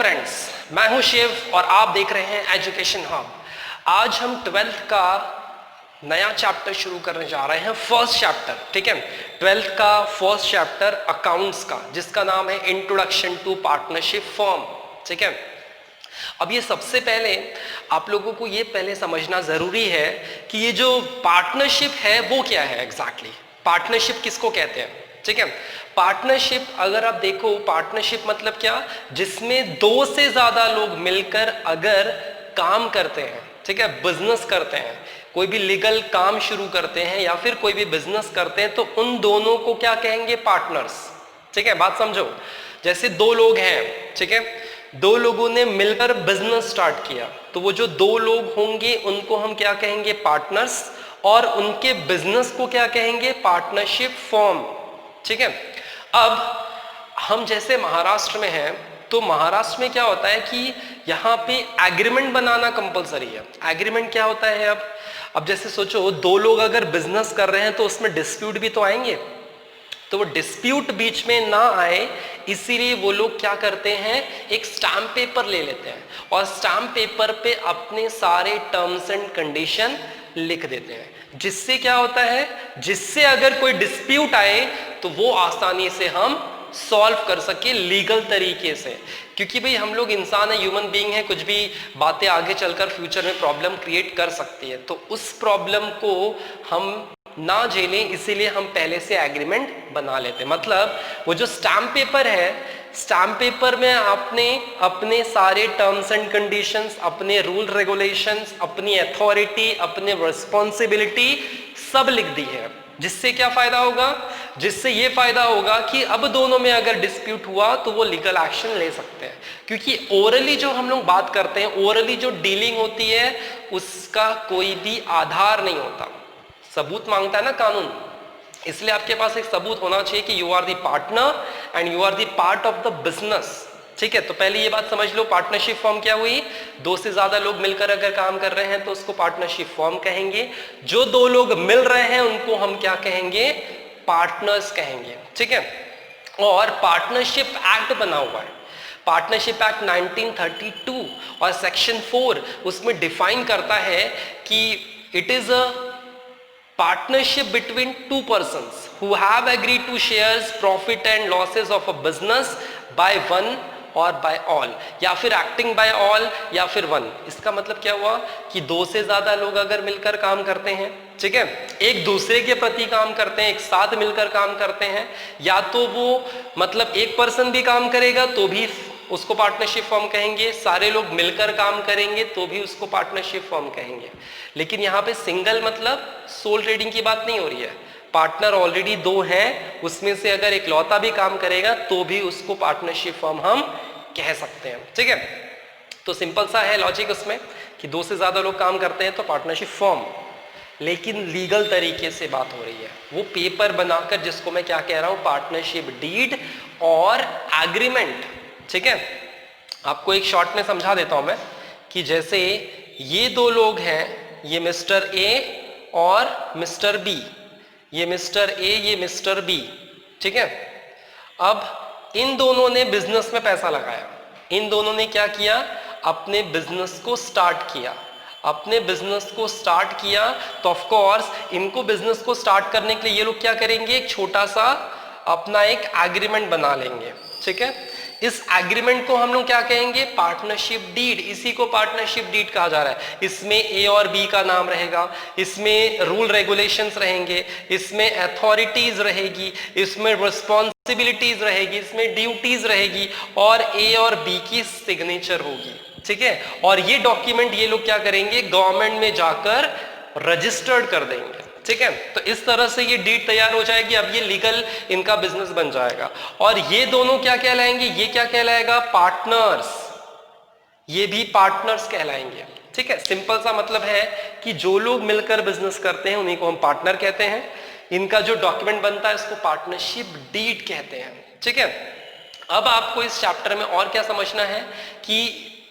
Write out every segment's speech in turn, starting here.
Friends, मैं हूं शिव और आप देख रहे हैं एजुकेशन हब। आज हम 12th का नया चैप्टर शुरू करने जा रहे हैं, फर्स्ट चैप्टर। ठीक है, 12th का फर्स्ट चैप्टर अकाउंट्स का, जिसका नाम है इंट्रोडक्शन टू पार्टनरशिप फर्म। ठीक है, अब ये सबसे पहले आप लोगों को ये पहले समझना जरूरी है कि ये जो पार्टनरशिप है वो क्या है एग्जैक्टली। पार्टनरशिप किसको कहते हैं? ठीक है, पार्टनरशिप अगर आप देखो, पार्टनरशिप मतलब क्या, जिसमें दो से ज्यादा लोग मिलकर अगर काम करते हैं, ठीक है, बिजनेस करते हैं, कोई भी लीगल काम शुरू करते हैं या फिर कोई भी बिजनेस करते हैं, तो उन दोनों को क्या कहेंगे? पार्टनर्स। ठीक है, बात समझो। जैसे दो लोग हैं, ठीक है, दो लोगों ने मिलकर बिजनेस स्टार्ट किया, तो वो जो दो लोग होंगे उनको हम क्या कहेंगे? पार्टनर्स। और उनके बिजनेस को क्या कहेंगे? Partnership firm. ठीक है, अब हम जैसे महाराष्ट्र में हैं, तो महाराष्ट्र में क्या होता है कि यहाँ पे एग्रीमेंट बनाना कंपलसरी है। एग्रीमेंट क्या होता है? अब जैसे सोचो, दो लोग अगर बिजनेस कर रहे हैं तो उसमें डिस्प्यूट भी तो आएंगे, तो वो डिस्प्यूट बीच में ना आए इसीलिए वो लोग क्या करते हैं? एक स्टैम्प पेपर ले लेते हैं और स्टैम्प पेपर पे अपने सारे टर्म्स एंड कंडीशन लिख देते हैं, जिससे क्या होता है, जिससे अगर कोई डिस्प्यूट आए तो वो आसानी से हम सॉल्व कर सके लीगल तरीके से। क्योंकि भाई हम लोग इंसान है, ह्यूमन बीइंग है, कुछ भी बातें आगे चलकर फ्यूचर में प्रॉब्लम क्रिएट कर सकती है, तो उस प्रॉब्लम को हम ना झेलें इसीलिए हम पहले से एग्रीमेंट बना लेते हैं। मतलब वो जो स्टैम्प पेपर है, स्टैम्प पेपर में आपने अपने सारे टर्म्स एंड कंडीशंस, अपने रूल रेगुलेशंस, अपनी अथॉरिटी, अपने रिस्पॉन्सिबिलिटी सब लिख दी है। जिससे क्या फायदा होगा? जिससे ये फायदा होगा कि अब दोनों में अगर डिस्प्यूट हुआ तो वो लीगल एक्शन ले सकते हैं। क्योंकि ओरली जो हम लोग बात करते हैं, ओरली जो डीलिंग होती है, उसका कोई भी आधार नहीं होता। सबूत मांगता है ना कानून, इसलिए आपके पास एक सबूत होना चाहिए कि you are the partner and you are the part of the business. ठीक है, तो पहले ये बात समझ लो, पार्टनरशिप फर्म क्या हुई? दो से ज्यादा लोग मिलकर अगर काम कर रहे हैं तो उसको पार्टनरशिप फर्म कहेंगे। जो दो लोग मिल रहे हैं उनको हम क्या कहेंगे? पार्टनर्स कहेंगे। ठीक है, और पार्टनरशिप एक्ट बना हुआ है, पार्टनरशिप एक्ट 1932 और सेक्शन 4 उसमें डिफाइन करता है कि it is a partnership between two persons who have agreed to shares profit and losses of a business by one और by all, या फिर acting by all या फिर one। इसका मतलब क्या हुआ कि दो से ज्यादा लोग अगर मिलकर काम करते हैं, ठीक है, एक दूसरे के प्रति काम करते हैं, एक साथ मिलकर काम करते हैं, या तो वो मतलब एक पर्सन भी काम करेगा तो भी उसको पार्टनरशिप फर्म कहेंगे, सारे लोग मिलकर काम करेंगे तो भी उसको पार्टनरशिप फर्म कहेंगे। लेकिन यहाँ पे सिंगल मतलब सोल ट्रेडिंग की बात नहीं हो रही है। पार्टनर ऑलरेडी दो हैं, उसमें से अगर एक लौता भी काम करेगा तो भी उसको पार्टनरशिप फर्म हम कह सकते हैं। ठीक है, तो सिंपल सा है लॉजिक उसमें कि दो से ज्यादा लोग काम करते हैं तो पार्टनरशिप फर्म। लेकिन लीगल तरीके से बात हो रही है, वो पेपर बनाकर, जिसको मैं क्या कह रहा हूं? पार्टनरशिप डीड और एग्रीमेंट। ठीक है, आपको एक शॉर्ट में समझा देता हूं मैं कि जैसे ये दो लोग हैं, ये मिस्टर ए और मिस्टर बी, ये मिस्टर ए, ये मिस्टर बी। ठीक है, अब इन दोनों ने बिजनेस में पैसा लगाया, इन दोनों ने क्या किया? अपने बिजनेस को स्टार्ट किया। अपने बिजनेस को स्टार्ट किया तो ऑफ कोर्स इनको बिजनेस को स्टार्ट करने के लिए ये लोग क्या करेंगे? एक छोटा सा अपना एक एग्रीमेंट बना लेंगे। ठीक है, इस एग्रीमेंट को हम लोग क्या कहेंगे? Partnership deed. इसी को पार्टनरशिप डीड कहा जा रहा है। इसमें ए और बी का नाम रहेगा, इसमें रूल रेगुलेशंस रहेंगे, इसमें अथॉरिटीज रहेगी, इसमें रिस्पॉन्सिबिलिटीज रहेगी, इसमें ड्यूटीज रहेगी और ए और बी की सिग्नेचर होगी। ठीक है, और ये डॉक्यूमेंट ये लोग क्या करेंगे? गवर्नमेंट में जाकर रजिस्टर्ड कर देंगे। ठीक है, तो इस तरह से ये डीड तैयार हो जाएगी। अब ये लीगल इनका बिजनेस बन जाएगा और ये दोनों क्या कहलाएंगे? ये क्या कहलाएगा? पार्टनर्स। ये भी पार्टनर्स कहलाएंगे। ठीक है, सिंपल सा मतलब है कि जो लोग मिलकर बिजनेस करते हैं उन्हीं को हम पार्टनर कहते हैं। इनका जो डॉक्यूमेंट बनता है उसको पार्टनरशिप डीड कहते हैं। ठीक है, अब आपको इस चैप्टर में और क्या समझना है कि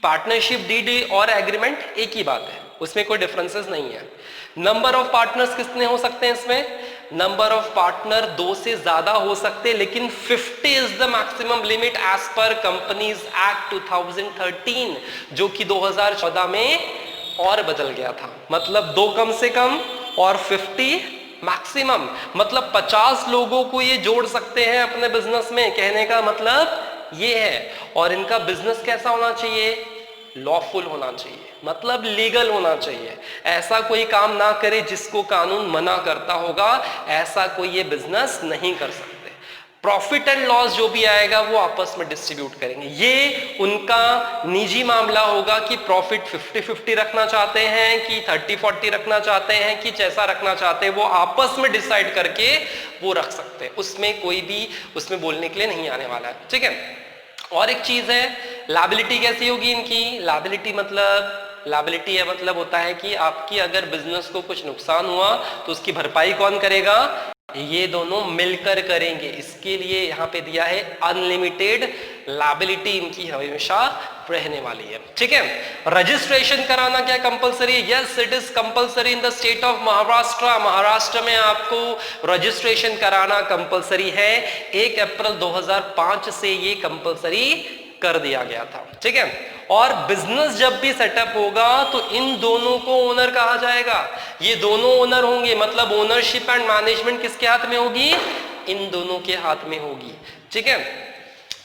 पार्टनरशिप डीड और एग्रीमेंट एक ही बात है, उसमें कोई डिफरेंसेस नहीं है। नंबर ऑफ पार्टनर्स कितने हो सकते हैं इसमें? नंबर ऑफ पार्टनर 2 से ज्यादा हो सकते, लेकिन 50 is the maximum limit as per companies act 2013, जो कि 2014 में और बदल गया था। मतलब 2 कम से कम और 50 मैक्सिमम, मतलब 50 लोगों को ये जोड़ सकते हैं अपने बिजनेस में, कहने का मतलब ये है। और इनका बिजनेस कैसा होना चाहिए? लॉफुल होना चाहिए, मतलब लीगल होना चाहिए। ऐसा कोई काम ना करे जिसको कानून मना करता होगा, ऐसा कोई ये बिजनेस नहीं कर सकते। प्रॉफिट एंड लॉस जो भी आएगा वो आपस में डिस्ट्रीब्यूट करेंगे। ये उनका निजी मामला होगा कि प्रॉफिट 50-50 रखना चाहते हैं कि 30-40 रखना चाहते हैं कि जैसा रखना चाहते हैं वो आपस में डिसाइड करके वो रख सकते हैं। उसमें कोई भी उसमें बोलने के लिए नहीं आने वाला है, ठीक है। और एक चीज है, लायबिलिटी कैसी होगी इनकी? लायबिलिटी है मतलब होता है कि आपकी अगर बिजनेस को कुछ नुकसान हुआ तो उसकी भरपाई कौन करेगा? ये दोनों मिलकर करेंगे। इसके लिए यहाँ पे दिया है अनलिमिटेड लायबिलिटी इनकी हमेशा रहने वाली है, ठीक है। रजिस्ट्रेशन कराना क्या कंपलसरी है? Yes, it is compulsory in the state of Maharashtra. Maharashtra में आपको रजिस्ट्रेशन कराना कंपलसरी है। 1 अप्रैल 2005 से ये कंपलसरी कर दिया गया था, ठीक है। और बिजनेस जब भी सेटअप होगा तो इन दोनों को ओनर कहा जाएगा। ये दोनों ओनर होंगे, मतलब ओनरशिप एंड मैनेजमेंट किसके हाथ में होगी? इन दोनों के हाथ में होगी, ठीक है।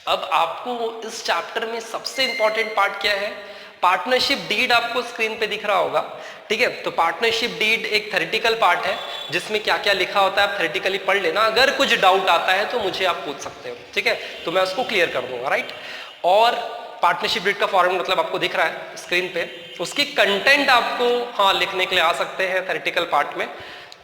अब आपको इस चैप्टर में सबसे इंपॉर्टेंट पार्ट क्या है? पार्टनरशिप डीड आपको स्क्रीन पे दिख रहा होगा, ठीक है। तो पार्टनरशिप डीड एक थ्योरेटिकल पार्ट है जिसमें क्या क्या लिखा होता है आप थ्योरेटिकली पढ़ लेना। अगर कुछ डाउट आता है तो मुझे आप पूछ सकते हो, ठीक है, तो मैं उसको क्लियर कर दूंगा, राइट। और पार्टनरशिप डीड का फॉर्मेट मतलब आपको दिख रहा है स्क्रीन पे। उसकी कंटेंट आपको हाँ लिखने के लिए आ सकते हैं थ्योरेटिकल पार्ट में,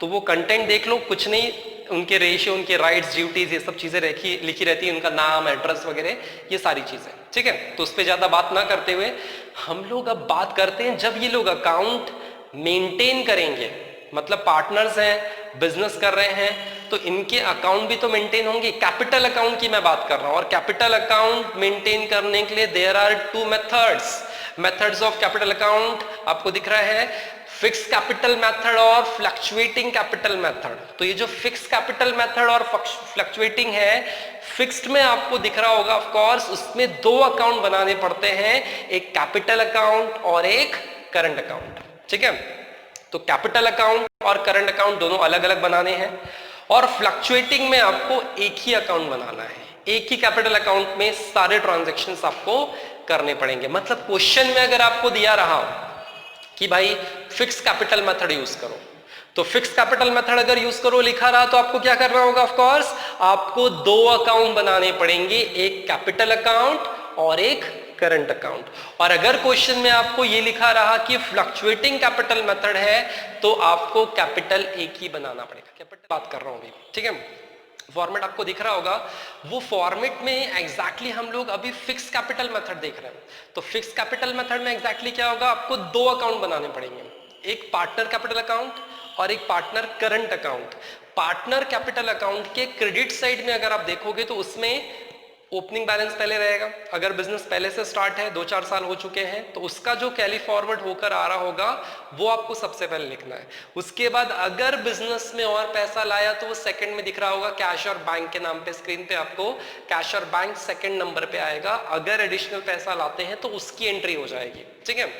तो वो कंटेंट देख लो। कुछ नहीं, उनके रेशियो, उनके राइट्स, ड्यूटीज, ये सब चीजें लिखी रहती है, उनका नाम, एड्रेस वगैरह, ये सारी चीजें, ठीक है। तो उस पर ज्यादा बात ना करते हुए हम लोग अब बात करते हैं, जब ये लोग अकाउंट मेंटेन करेंगे, मतलब पार्टनर्स हैं, बिजनेस कर रहे हैं, तो इनके अकाउंट भी तो मेंटेन होंगे। कैपिटल अकाउंट की मैं बात कर रहा हूं, और कैपिटल अकाउंट मेंटेन करने के लिए there are 2 methods of capital account. आपको दिख रहा है फिक्स कैपिटल मेथड और फ्लक्चुएटिंग कैपिटल मेथड। तो ये जो फिक्स कैपिटल मेथड और फ्लक्चुएटिंग है, फिक्स्ड में आपको दिख रहा होगा ऑफ कोर्स, उसमें 2 अकाउंट बनाने पड़ते हैं, एक कैपिटल अकाउंट और एक करंट अकाउंट, ठीक है। तो कैपिटल अकाउंट और करंट अकाउंट दोनों अलग अलग बनाने हैं। और फ्लक्चुएटिंग में आपको एक ही अकाउंट बनाना है, एक ही कैपिटल अकाउंट में सारे ट्रांजैक्शंस आपको करने पड़ेंगे। मतलब क्वेश्चन में अगर आपको दिया रहा कि भाई फिक्स कैपिटल मेथड यूज करो, तो फिक्स कैपिटल मेथड अगर यूज करो लिखा रहा, तो आपको क्या करना होगा? ऑफ कोर्स आपको 2 अकाउंट बनाने पड़ेंगे, एक कैपिटल अकाउंट और एक करंट अकाउंट। और अगर क्वेश्चन में आपको ये लिखा रहा कि फ्लक्चुएटिंग कैपिटल मेथड है, तो आपको कैपिटल एक ही बनाना पड़ेगा। कैपिटल बात कर रहा हूं अभी, ठीक है। फॉर्मेट आपको दिख रहा होगा, वो फॉर्मेट में एग्जैक्टली हम लोग अभी फिक्स कैपिटल मेथड देख रहे हैं। तो फिक्स कैपिटल मेथड में एग्जैक्टली क्या होगा? आपको 2 अकाउंट बनाने पड़ेंगे, एक पार्टनर कैपिटल अकाउंट और एक partner current account. Partner capital account के क्रेडिट साइड में अगर आप देखोगे तो उसमें ओपनिंग बैलेंस पहले रहेगा। अगर बिजनेस पहले से स्टार्ट है, 2-4 साल हो चुके हैं, तो उसका जो कैरी फॉरवर्ड होकर आ रहा होगा वो आपको सबसे पहले लिखना है। उसके बाद अगर बिजनेस में और पैसा लाया तो वो सेकंड में दिख रहा होगा, कैश और बैंक के नाम पे स्क्रीन पे आपको कैश और बैंक सेकंड नंबर पे आएगा। अगर एडिशनल पैसा लाते हैं तो उसकी एंट्री हो जाएगी, ठीक है।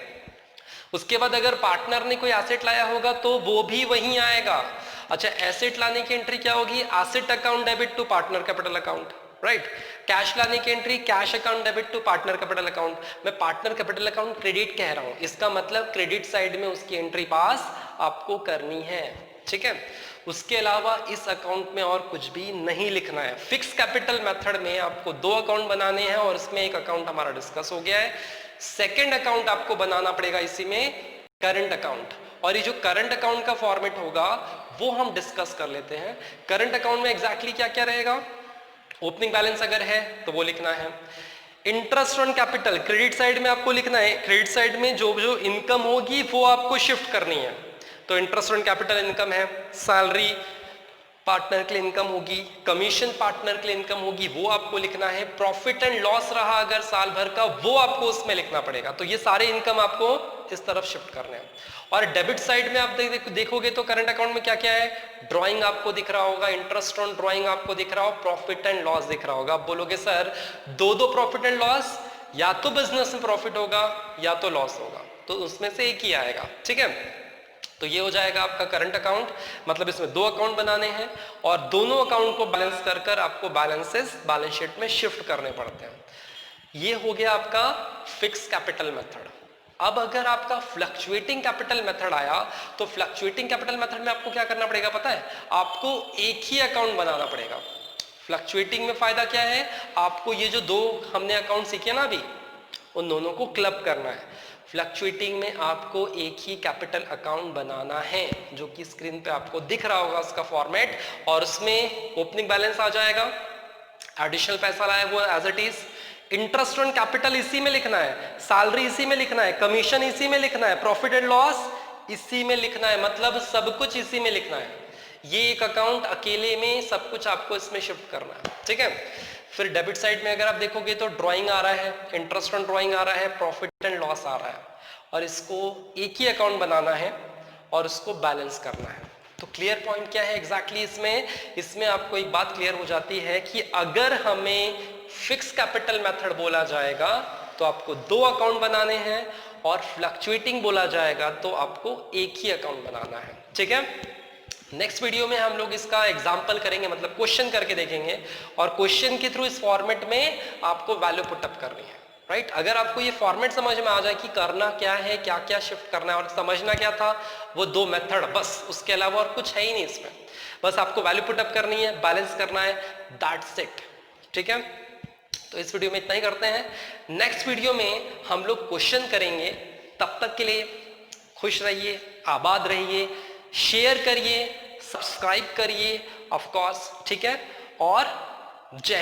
उसके बाद अगर पार्टनर ने कोई एसेट लाया होगा तो वो भी वहीं आएगा। अच्छा, एसेट लाने की एंट्री क्या होगी? Asset account debit to partner capital account, right. Cash लाने की entry cash account debit to partner capital account. मैं पार्टनर कैपिटल अकाउंट क्रेडिट कह रहा हूं, इसका मतलब क्रेडिट साइड में उसकी एंट्री पास आपको करनी है, ठीक है। उसके अलावा इस अकाउंट में और कुछ भी नहीं लिखना है। फिक्स कैपिटल मेथड में आपको 2 अकाउंट बनाने हैं और इसमें एक अकाउंट हमारा डिस्कस हो गया है। सेकेंड अकाउंट आपको बनाना पड़ेगा इसी में, करंट अकाउंट। और ये जो करंट अकाउंट का फॉर्मेट होगा वो हम डिस्कस कर लेते हैं। करंट अकाउंट में एग्जैक्टली क्या क्या रहेगा? ओपनिंग बैलेंस अगर है तो वो लिखना है। Interest on capital credit side में आपको लिखना है। क्रेडिट साइड में जो जो इनकम होगी वो आपको शिफ्ट करनी है। तो इंटरेस्ट ऑन कैपिटल इनकम है, सैलरी पार्टनर के लिए इनकम होगी, कमीशन पार्टनर के लिए इनकम होगी, वो आपको लिखना है। प्रॉफिट एंड लॉस रहा अगर साल भर का, वो आपको उसमें लिखना पड़ेगा। तो ये सारे इनकम आपको इस तरफ शिफ्ट करने हैं। और डेबिट साइड में आप देखोगे तो करंट अकाउंट में क्या क्या है, ड्राइंग आपको दिख रहा होगा, इंटरेस्ट ऑन ड्राइंग आपको दिख रहा हो, प्रॉफिट एंड लॉस दिख रहा होगा। आप बोलोगे सर दो प्रॉफिट एंड लॉस, या तो बिजनेस में प्रॉफिट होगा या तो लॉस होगा, तो उसमें से एक ही आएगा, ठीक है। तो ये हो जाएगा आपका करंट अकाउंट, मतलब इसमें दो अकाउंट बनाने हैं और दोनों अकाउंट को बैलेंस कर कर आपको बैलेंसेस बैलेंस शीट में शिफ्ट करने पड़ते हैं। ये हो गया आपका फिक्स कैपिटल मेथड। अब अगर आपका फ्लक्चुएटिंग कैपिटल मेथड आया तो फ्लक्चुएटिंग कैपिटल मेथड में आपको क्या करना पड़ेगा पता है, आपको एक ही अकाउंट बनाना पड़ेगा। फ्लक्चुएटिंग में फायदा क्या है, आपको ये जो दो हमने अकाउंट सीखे ना अभी, उन दोनों को क्लब करना है। फ्लक्चुएटिंग में आपको एक ही कैपिटल अकाउंट बनाना है, जो कि स्क्रीन पे आपको दिख रहा होगा उसका फॉर्मेट, और उसमें ओपनिंग बैलेंस आ जाएगा, एडिशनल पैसा लाया वो as it is, interest on capital इसी में लिखना है, सैलरी इसी में लिखना है, कमीशन इसी में लिखना है, प्रॉफिट एंड लॉस इसी में लिखना है, मतलब सब कुछ इसी में लिखना है। ये एक अकाउंट अकेले में सब कुछ आपको इसमें शिफ्ट करना है, ठीक है। फिर डेबिट साइड में अगर आप देखोगे तो ड्राइंग आ रहा है, इंटरेस्ट ऑन ड्राइंग आ रहा है, प्रॉफिट एंड लॉस आ रहा है, और इसको एक ही अकाउंट बनाना है और उसको बैलेंस करना है। तो क्लियर पॉइंट क्या है एग्जैक्टली इसमें आपको एक बात क्लियर हो जाती है कि अगर हमें फिक्स कैपिटल मेथड बोला जाएगा तो आपको दो अकाउंट बनाने हैं, और फ्लक्चुएटिंग बोला जाएगा तो आपको एक ही अकाउंट बनाना है, ठीक है। नेक्स्ट वीडियो में हम लोग इसका एग्जाम्पल करेंगे, मतलब क्वेश्चन करके देखेंगे, और क्वेश्चन के थ्रू इस फॉर्मेट में आपको वैल्यू पुटअप करनी है, राइट। अगर आपको ये फॉर्मेट समझ में आ जाए कि करना क्या है, क्या क्या शिफ्ट करना है, और समझना क्या था, वो दो मेथड बस, उसके अलावा और कुछ है ही नहीं इसमें, बस आपको वैल्यू पुटअप करनी है, बैलेंस करना है, दैट्स इट, ठीक है। तो इस वीडियो में इतना ही करते हैं, नेक्स्ट वीडियो में हम लोग क्वेश्चन करेंगे। तब तक के लिए खुश रहिए, आबाद रहिए, शेयर करिए, सब्सक्राइब करिए ऑफ कोर्स, ठीक है, और जय